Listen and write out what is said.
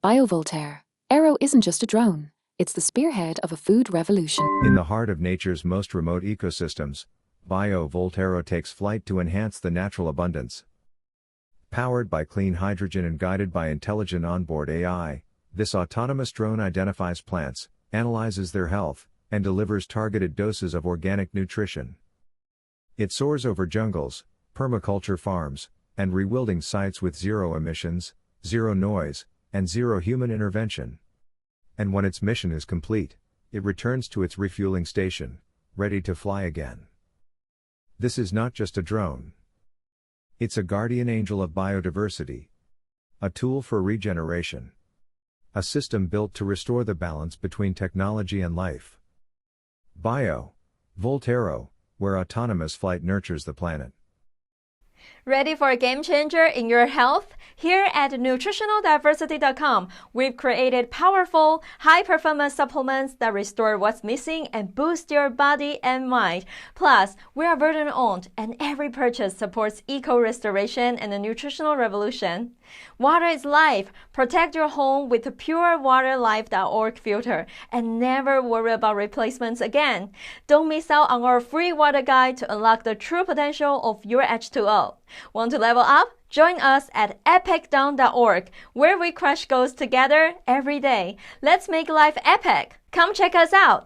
BIOVOLTAIR. Aero isn't just a drone, it's the spearhead of a food revolution. In the heart of nature's most remote ecosystems, BIOVOLTAIR takes flight to enhance the natural abundance. Powered by clean hydrogen and guided by intelligent onboard AI, this autonomous drone identifies plants, analyzes their health, and delivers targeted doses of organic nutrition. It soars over jungles, permaculture farms, and rewilding sites with zero emissions, zero noise, and zero human intervention. And when its mission is complete, it returns to its refueling station, ready to fly again. This is not just a drone. It's a guardian angel of biodiversity. A tool for regeneration. A system built to restore the balance between technology and life. BIOVOLTAIR, where autonomous flight nurtures the planet. Ready for a game changer in your health? Here at nutritionaldiversity.com, we've created powerful, high-performance supplements that restore what's missing and boost your body and mind. Plus, we are veteran-owned, and every purchase supports eco-restoration and the nutritional revolution. Water is life. Protect your home with the purewaterlife.org filter and never worry about replacements again. Don't miss out on our free water guide to unlock the true potential of your H2O. Want to level up? Join us at epicdown.org, where we crush goals together every day. Let's make life epic. Come check us out.